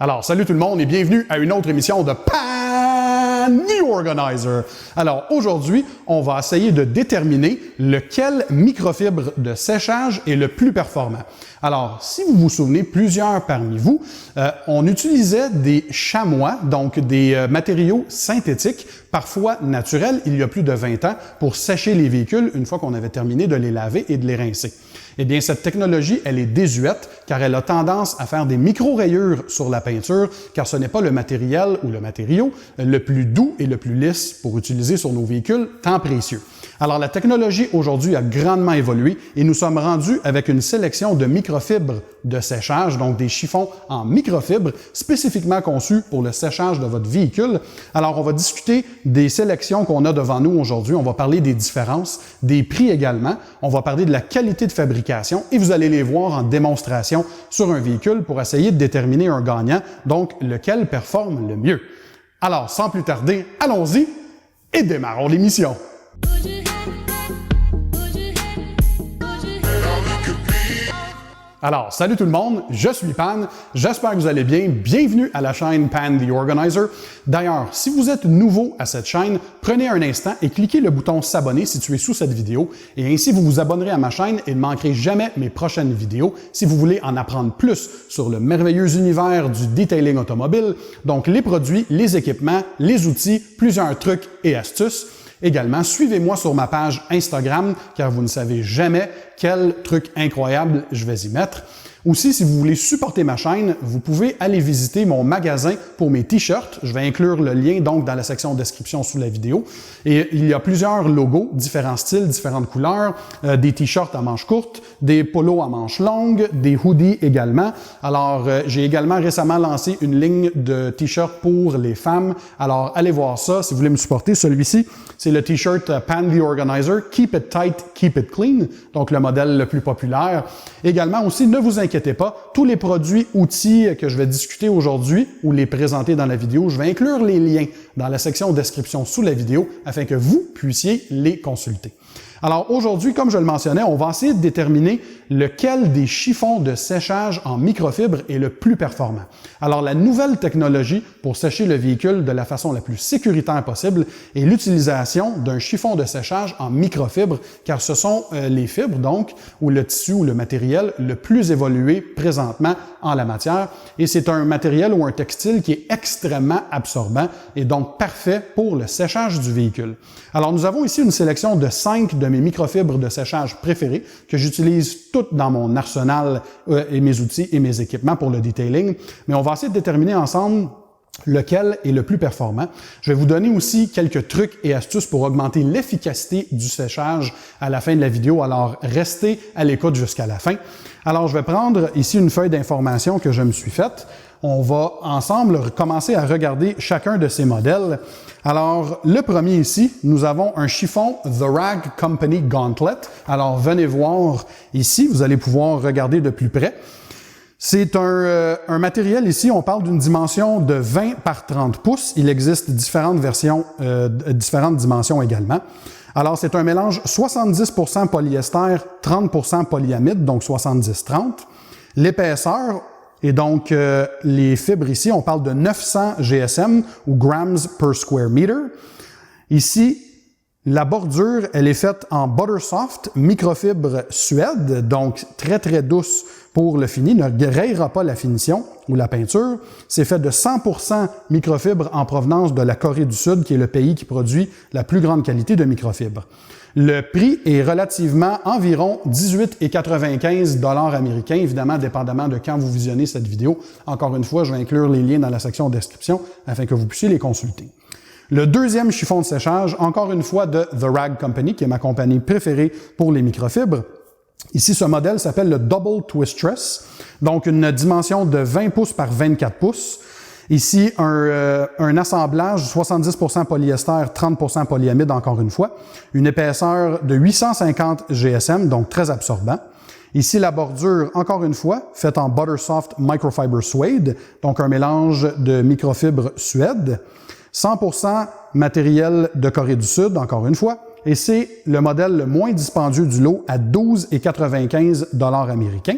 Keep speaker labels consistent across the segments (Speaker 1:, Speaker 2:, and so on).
Speaker 1: Alors, salut tout le monde et bienvenue à une autre émission de Pan the Organizer. Alors, aujourd'hui, on va essayer de déterminer lequel microfibre de séchage est le plus performant. Alors, si vous vous souvenez, plusieurs parmi vous, on utilisait des chamois, donc des matériaux synthétiques, parfois naturels, il y a plus de 20 ans, pour sécher les véhicules une fois qu'on avait terminé de les laver et de les rincer. Eh bien, cette technologie, elle est désuète car elle a tendance à faire des micro-rayures sur la peinture car ce n'est pas le matériel ou le matériau le plus doux et le plus lisse pour utiliser sur nos véhicules tant précieux. Alors, la technologie aujourd'hui a grandement évolué et nous sommes rendus avec une sélection de microfibres de séchage, donc des chiffons en microfibres spécifiquement conçus pour le séchage de votre véhicule. Alors, on va discuter des sélections qu'on a devant nous aujourd'hui. On va parler des différences, des prix également. On va parler de la qualité de fabrication et vous allez les voir en démonstration sur un véhicule pour essayer de déterminer un gagnant, donc lequel performe le mieux. Alors, sans plus tarder, allons-y et démarrons l'émission. Alors, salut tout le monde, je suis Pan, j'espère que vous allez bien, bienvenue à la chaîne Pan the Organizer. D'ailleurs, si vous êtes nouveau à cette chaîne, prenez un instant et cliquez le bouton s'abonner situé sous cette vidéo et ainsi vous vous abonnerez à ma chaîne et ne manquerez jamais mes prochaines vidéos si vous voulez en apprendre plus sur le merveilleux univers du detailing automobile, donc les produits, les équipements, les outils, plusieurs trucs et astuces. Également, suivez-moi sur ma page Instagram, car vous ne savez jamais quel truc incroyable je vais y mettre. Aussi, si vous voulez supporter ma chaîne, vous pouvez aller visiter mon magasin pour mes t-shirts. Je vais inclure le lien donc dans la section description sous la vidéo. Et il y a plusieurs logos, différents styles, différentes couleurs, des t-shirts à manches courtes, des polos à manches longues, des hoodies également. Alors, j'ai également récemment lancé une ligne de t-shirts pour les femmes. Alors, allez voir ça si vous voulez me supporter. Celui-ci, c'est le t-shirt Pan the Organizer, Keep it tight, keep it clean, donc le modèle le plus populaire. Également aussi, ne vous inquiétez pas, tous les produits, outils que je vais discuter aujourd'hui ou les présenter dans la vidéo, je vais inclure les liens dans la section description sous la vidéo afin que vous puissiez les consulter. Alors aujourd'hui, comme je le mentionnais, on va essayer de déterminer lequel des chiffons de séchage en microfibre est le plus performant. Alors la nouvelle technologie pour sécher le véhicule de la façon la plus sécuritaire possible est l'utilisation d'un chiffon de séchage en microfibre, car ce sont les fibres donc, ou le tissu ou le matériel le plus évolué présentement en la matière. Et c'est un matériel ou un textile qui est extrêmement absorbant et donc parfait pour le séchage du véhicule. Alors nous avons ici une sélection de 5 de mes microfibres de séchage préférées que j'utilise toutes dans mon arsenal et mes outils et mes équipements pour le detailing. Mais on va essayer de déterminer ensemble lequel est le plus performant. Je vais vous donner aussi quelques trucs et astuces pour augmenter l'efficacité du séchage à la fin de la vidéo. Alors, restez à l'écoute jusqu'à la fin. Alors, je vais prendre ici une feuille d'information que je me suis faite. On va ensemble commencer à regarder chacun de ces modèles. Alors, le premier ici, nous avons un chiffon The Rag Company Gauntlet. Alors, venez voir ici, vous allez pouvoir regarder de plus près. C'est un matériel ici, on parle d'une dimension de 20 par 30 pouces. Il existe différentes versions, différentes dimensions également. Alors, c'est un mélange 70% polyester, 30% polyamide, donc 70-30. L'épaisseur, et donc les fibres ici, on parle de 900 GSM ou grams per square meter. Ici, la bordure, elle est faite en Buttersoft microfibre Suède, donc très très douce pour le fini, ne rayera pas la finition ou la peinture. C'est fait de 100% microfibre en provenance de la Corée du Sud, qui est le pays qui produit la plus grande qualité de microfibre. Le prix est relativement environ 18,95 $ américains, évidemment, dépendamment de quand vous visionnez cette vidéo. Encore une fois, je vais inclure les liens dans la section description afin que vous puissiez les consulter. Le deuxième chiffon de séchage, encore une fois de The Rag Company, qui est ma compagnie préférée pour les microfibres. Ici, ce modèle s'appelle le Double Twistress, donc une dimension de 20 pouces par 24 pouces. Ici, un assemblage 70% polyester, 30% polyamide, encore une fois. Une épaisseur de 850 GSM, donc très absorbant. Ici, la bordure, encore une fois, faite en Buttersoft Microfiber Suede, donc un mélange de microfibre Suède. 100% matériel de Corée du Sud, encore une fois. Et c'est le modèle le moins dispendieux du lot à 12,95 $ américains.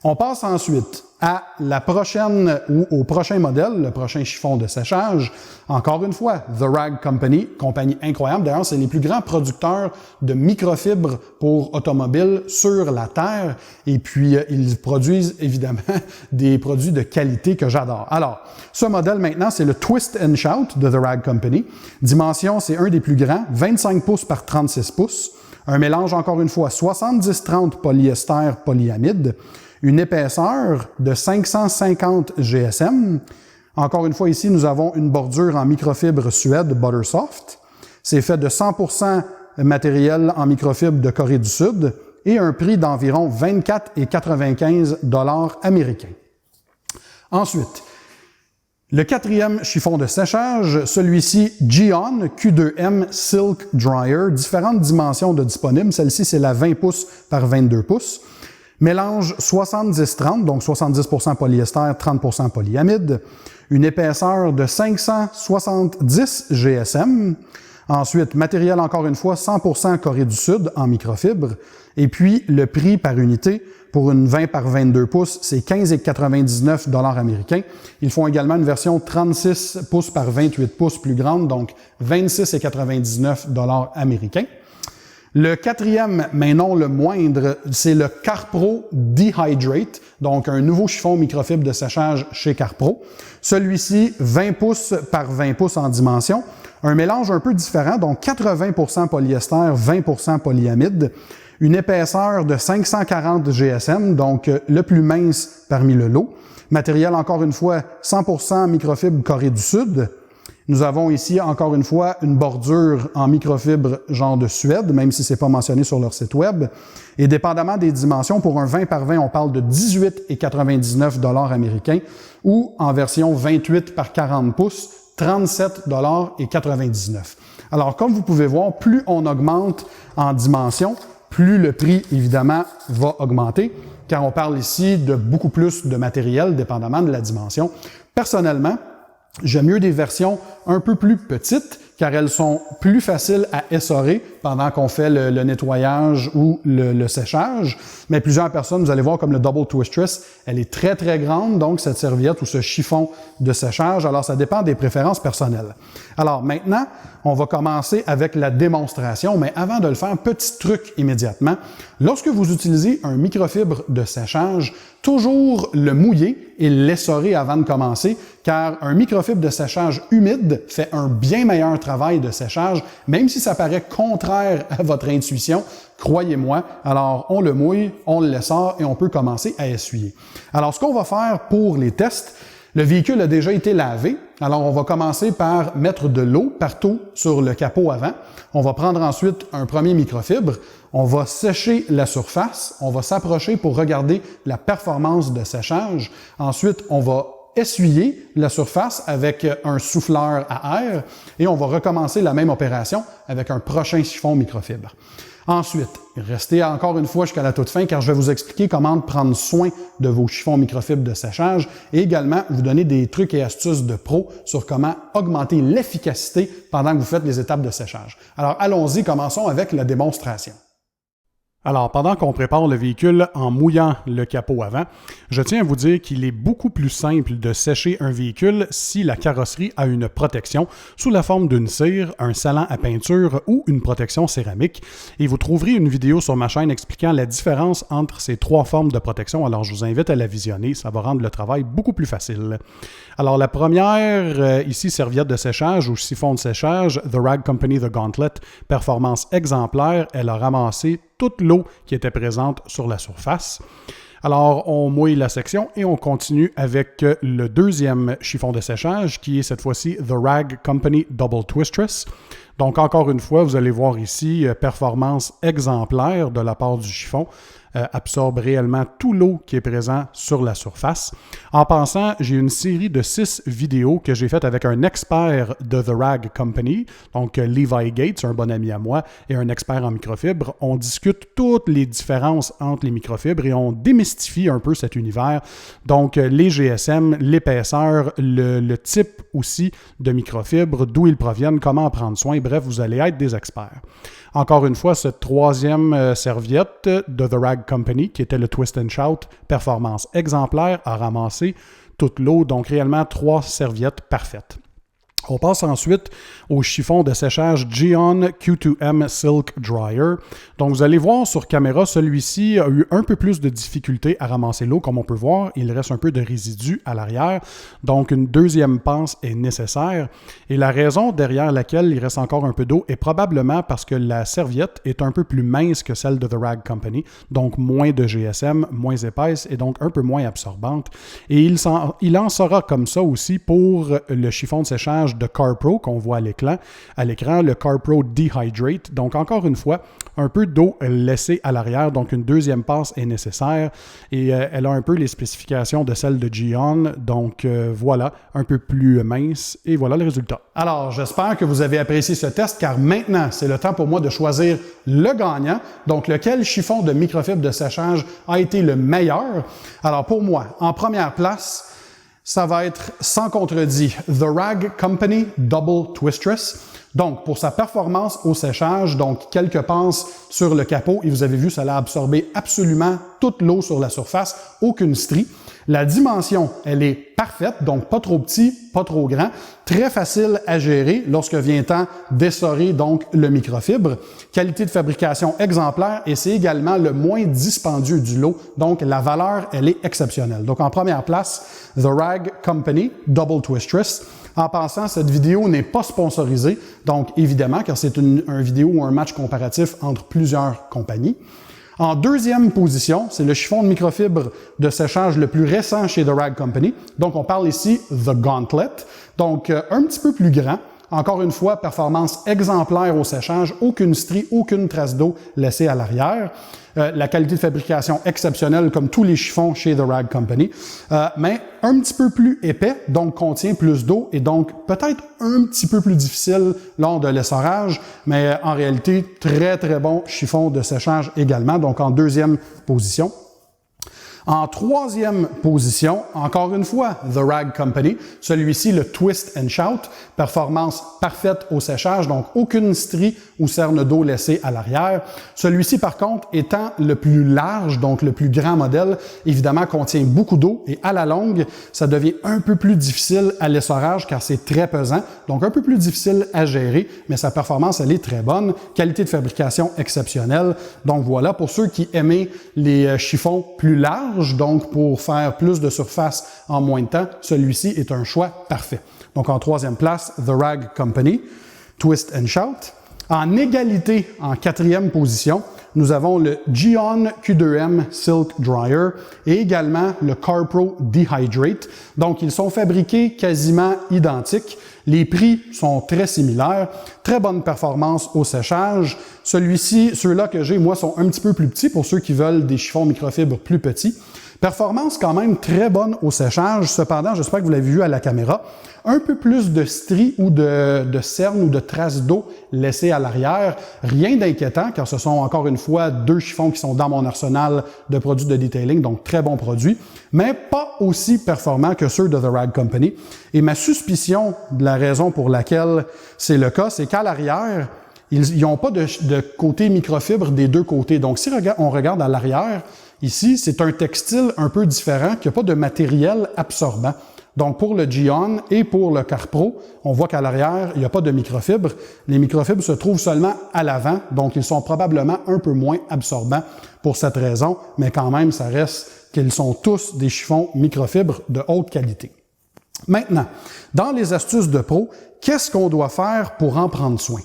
Speaker 1: On passe ensuite à la prochaine ou au prochain modèle, le prochain chiffon de séchage. Encore une fois, The Rag Company, compagnie incroyable. D'ailleurs, c'est les plus grands producteurs de microfibres pour automobiles sur la Terre. Et puis, ils produisent évidemment des produits de qualité que j'adore. Alors, ce modèle maintenant, c'est le Twist and Shout de The Rag Company. Dimension, c'est un des plus grands, 25 pouces par 36 pouces. Un mélange, encore une fois, 70-30 polyester polyamide. Une épaisseur de 550 GSM. Encore une fois, ici, nous avons une bordure en microfibre Suède Buttersoft. C'est fait de 100% matériel en microfibre de Corée du Sud et un prix d'environ 24,95 $ américains. Ensuite, le quatrième chiffon de séchage, celui-ci Geon Q2M Silk Dryer, différentes dimensions de disponibles. Celle-ci, c'est la 20 pouces par 22 pouces. Mélange 70-30, donc 70% polyester, 30% polyamide. Une épaisseur de 570 GSM. Ensuite, matériel encore une fois 100% Corée du Sud en microfibre. Et puis, le prix par unité pour une 20 par 22 pouces, c'est 15,99 $ américains. Ils font également une version 36 pouces par 28 pouces plus grande, donc 26,99 $ américains. Le quatrième, mais non le moindre, c'est le Carpro Dehydrate, donc un nouveau chiffon microfibre de séchage chez Carpro. Celui-ci, 20 pouces par 20 pouces en dimension. Un mélange un peu différent, donc 80% polyester, 20% polyamide. Une épaisseur de 540 GSM, donc le plus mince parmi le lot. Matériel, encore une fois, 100% microfibre Corée du Sud. Nous avons ici, encore une fois, une bordure en microfibre genre de Suède, même si c'est pas mentionné sur leur site web. Et dépendamment des dimensions, pour un 20 par 20, on parle de 18,99 $ américains, ou en version 28 par 40 pouces, 37,99 $. Alors, comme vous pouvez voir, plus on augmente en dimension, plus le prix, évidemment, va augmenter, car on parle ici de beaucoup plus de matériel, dépendamment de la dimension. Personnellement, j'aime mieux des versions un peu plus petites, car elles sont plus faciles à essorer pendant qu'on fait le nettoyage ou le séchage. Mais plusieurs personnes, vous allez voir comme le Double Twistress, elle est très très grande, donc cette serviette ou ce chiffon de séchage. Alors ça dépend des préférences personnelles. Alors maintenant, on va commencer avec la démonstration, mais avant de le faire, petit truc immédiatement. Lorsque vous utilisez un microfibre de séchage, toujours le mouiller et l'essorer avant de commencer, car un microfibre de séchage humide fait un bien meilleur travail de séchage, même si ça paraît contraire à votre intuition, croyez-moi. Alors, on le mouille, on le lessore et on peut commencer à essuyer. Alors, ce qu'on va faire pour les tests, le véhicule a déjà été lavé, alors on va commencer par mettre de l'eau partout sur le capot avant. On va prendre ensuite un premier microfibre, on va sécher la surface, on va s'approcher pour regarder la performance de séchage. Ensuite, on va essuyer la surface avec un souffleur à air et on va recommencer la même opération avec un prochain chiffon microfibre. Ensuite, restez encore une fois jusqu'à la toute fin car je vais vous expliquer comment prendre soin de vos chiffons microfibres de séchage et également vous donner des trucs et astuces de pro sur comment augmenter l'efficacité pendant que vous faites les étapes de séchage. Alors allons-y, commençons avec la démonstration. Alors, pendant qu'on prépare le véhicule en mouillant le capot avant, je tiens à vous dire qu'il est beaucoup plus simple de sécher un véhicule si la carrosserie a une protection sous la forme d'une cire, un scellant à peinture ou une protection céramique. Et vous trouverez une vidéo sur ma chaîne expliquant la différence entre ces trois formes de protection. Alors, je vous invite à la visionner, ça va rendre le travail beaucoup plus facile. Alors, la première, ici, serviette de séchage ou siphon de séchage, The Rag Company The Gauntlet, performance exemplaire, elle a ramassé toute l'eau qui était présente sur la surface. Alors, on mouille la section et on continue avec le deuxième chiffon de séchage qui est cette fois-ci The Rag Company Double Twistress. Donc, encore une fois, vous allez voir ici, performance exemplaire de la part du chiffon. Absorbe réellement tout l'eau qui est présent sur la surface. En passant, j'ai une série de 6 vidéos que j'ai faites avec un expert de The Rag Company, donc Levi Gates, un bon ami à moi, et un expert en microfibres. On discute toutes les différences entre les microfibres et on démystifie un peu cet univers. Donc, les GSM, l'épaisseur, le type aussi de microfibres, d'où ils proviennent, comment en prendre soin. Bref, vous allez être des experts. Encore une fois, cette troisième serviette de The Rag Company, qui était le Twist and Shout, performance exemplaire, a ramassé toute l'eau, donc réellement 3 serviettes parfaites. On passe ensuite au chiffon de séchage Geon Q2M Silk Dryer. Donc, vous allez voir sur caméra, celui-ci a eu un peu plus de difficulté à ramasser l'eau, comme on peut voir. Il reste un peu de résidus à l'arrière. Donc, une deuxième pince est nécessaire. Et la raison derrière laquelle il reste encore un peu d'eau est probablement parce que la serviette est un peu plus mince que celle de The Rag Company. Donc, moins de GSM, moins épaisse et donc un peu moins absorbante. Et il en sera comme ça aussi pour le chiffon de séchage de CarPro qu'on voit à l'écran, le CarPro Dehydrate. Donc, encore une fois, un peu d'eau laissée à l'arrière, donc une deuxième passe est nécessaire et elle a un peu les spécifications de celle de Geon. Donc, voilà, un peu plus mince et voilà le résultat. Alors, j'espère que vous avez apprécié ce test car maintenant, c'est le temps pour moi de choisir le gagnant. Donc, lequel chiffon de microfibre de séchage a été le meilleur? Alors, pour moi, en première place, ça va être sans contredit The Rag Company Double Twistress. Donc, pour sa performance au séchage, donc quelques pinces sur le capot, et vous avez vu, ça l'a absorbé absolument toute l'eau sur la surface, aucune strie. La dimension, elle est parfaite, donc pas trop petit, pas trop grand, très facile à gérer lorsque vient temps d'essorer donc le microfibre. Qualité de fabrication exemplaire et c'est également le moins dispendieux du lot, donc la valeur, elle est exceptionnelle. Donc en première place, The Rag Company Double Twistress. En passant, cette vidéo n'est pas sponsorisée, donc évidemment, car c'est une vidéo ou un match comparatif entre plusieurs compagnies. En deuxième position, c'est le chiffon de microfibre de séchage le plus récent chez The Rag Company. Donc, on parle ici The Gauntlet. Donc, un petit peu plus grand. Encore une fois, performance exemplaire au séchage, aucune strie, aucune trace d'eau laissée à l'arrière. La qualité de fabrication exceptionnelle comme tous les chiffons chez The Rag Company, mais un petit peu plus épais, donc contient plus d'eau et donc peut-être un petit peu plus difficile lors de l'essorage, mais en réalité, très très bon chiffon de séchage également, donc en deuxième position. En troisième position, encore une fois, The Rag Company, celui-ci, le Twist and Shout, performance parfaite au séchage, donc aucune strie ou cerne d'eau laissée à l'arrière. Celui-ci, par contre, étant le plus large, donc le plus grand modèle, évidemment contient beaucoup d'eau et à la longue, ça devient un peu plus difficile à l'essorage car c'est très pesant, donc un peu plus difficile à gérer, mais sa performance, elle est très bonne. Qualité de fabrication exceptionnelle. Donc voilà, pour ceux qui aimaient les chiffons plus larges, donc pour faire plus de surface en moins de temps, celui-ci est un choix parfait. Donc en troisième place, The Rag Company, Twist and Shout. En égalité, en quatrième position, nous avons le Geon Q2M Silk Dryer et également le CarPro Dehydrate. Donc, ils sont fabriqués quasiment identiques. Les prix sont très similaires. Très bonne performance au séchage. Ceux-là que j'ai, moi, sont un petit peu plus petits pour ceux qui veulent des chiffons microfibres plus petits. Performance quand même très bonne au séchage. Cependant, j'espère que vous l'avez vu à la caméra, un peu plus de stries ou de cernes ou de traces d'eau laissées à l'arrière. Rien d'inquiétant, car ce sont encore une fois 2 chiffons qui sont dans mon arsenal de produits de detailing, donc très bons produits, mais pas aussi performants que ceux de The Rag Company. Et ma suspicion de la raison pour laquelle c'est le cas, c'est qu'à l'arrière, ils n'ont pas de côté microfibre des deux côtés. Donc, si on regarde à l'arrière, ici, c'est un textile un peu différent qui n'a pas de matériel absorbant. Donc, pour le Geon et pour le CarPro, on voit qu'à l'arrière, il n'y a pas de microfibres. Les microfibres se trouvent seulement à l'avant, donc ils sont probablement un peu moins absorbants pour cette raison, mais quand même, ça reste qu'ils sont tous des chiffons microfibres de haute qualité. Maintenant, dans les astuces de pro, qu'est-ce qu'on doit faire pour en prendre soin?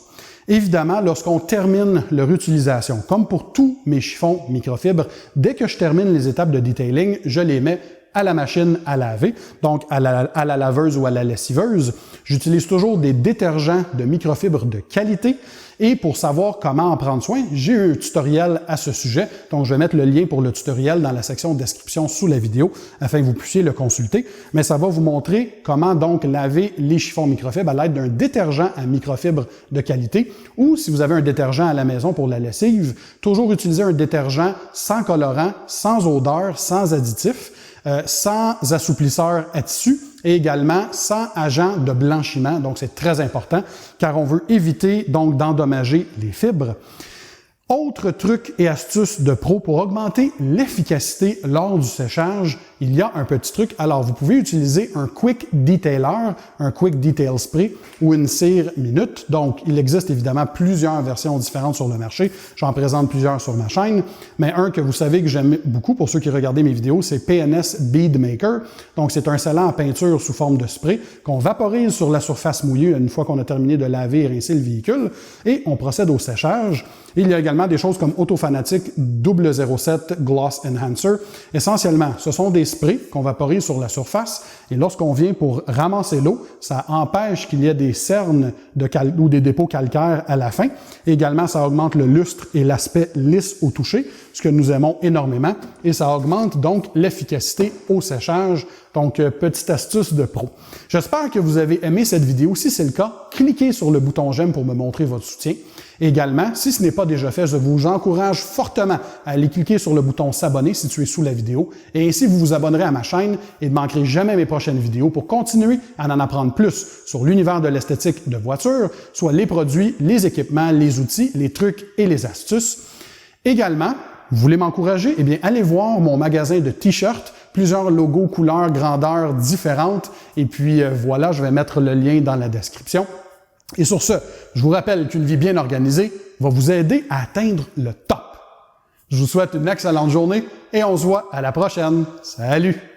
Speaker 1: Évidemment, lorsqu'on termine leur utilisation, comme pour tous mes chiffons microfibres, dès que je termine les étapes de detailing, je les mets à la machine à laver, donc à la laveuse ou à la lessiveuse. J'utilise toujours des détergents de microfibres de qualité et pour savoir comment en prendre soin, j'ai un tutoriel à ce sujet, donc je vais mettre le lien pour le tutoriel dans la section de description sous la vidéo afin que vous puissiez le consulter, mais ça va vous montrer comment donc laver les chiffons microfibres à l'aide d'un détergent à microfibres de qualité ou si vous avez un détergent à la maison pour la lessive, toujours utiliser un détergent sans colorant, sans odeur, sans additif, sans assouplisseur à tissu et également sans agent de blanchiment. Donc, c'est très important car on veut éviter donc d'endommager les fibres. Autre truc et astuce de pro pour augmenter l'efficacité lors du séchage, il y a un petit truc. Alors, vous pouvez utiliser un Quick Detailer, un Quick Detail Spray ou une cire minute. Donc, il existe évidemment plusieurs versions différentes sur le marché. J'en présente plusieurs sur ma chaîne, mais un que vous savez que j'aime beaucoup pour ceux qui regardent mes vidéos, c'est PNS Bead Maker. Donc, c'est un scellant en peinture sous forme de spray qu'on vaporise sur la surface mouillée une fois qu'on a terminé de laver et rincer le véhicule et on procède au séchage. Il y a également des choses comme Autofanatic 007 Gloss Enhancer. Essentiellement, ce sont des sprays qu'on vaporise sur la surface et lorsqu'on vient pour ramasser l'eau, ça empêche qu'il y ait des cernes ou des dépôts calcaires à la fin. Et également, ça augmente le lustre et l'aspect lisse au toucher, ce que nous aimons énormément. Et ça augmente donc l'efficacité au séchage. Donc, petite astuce de pro. J'espère que vous avez aimé cette vidéo. Si c'est le cas, cliquez sur le bouton j'aime pour me montrer votre soutien. Également, si ce n'est pas déjà fait, je vous encourage fortement à aller cliquer sur le bouton s'abonner situé sous la vidéo et ainsi vous vous abonnerez à ma chaîne et ne manquerez jamais mes prochaines vidéos pour continuer à en apprendre plus sur l'univers de l'esthétique de voiture, soit les produits, les équipements, les outils, les trucs et les astuces. Également, vous voulez m'encourager? Eh bien, allez voir mon magasin de t-shirts, plusieurs logos, couleurs, grandeurs différentes et puis voilà, je vais mettre le lien dans la description. Et sur ce, je vous rappelle qu'une vie bien organisée va vous aider à atteindre le top. Je vous souhaite une excellente journée et on se voit à la prochaine. Salut!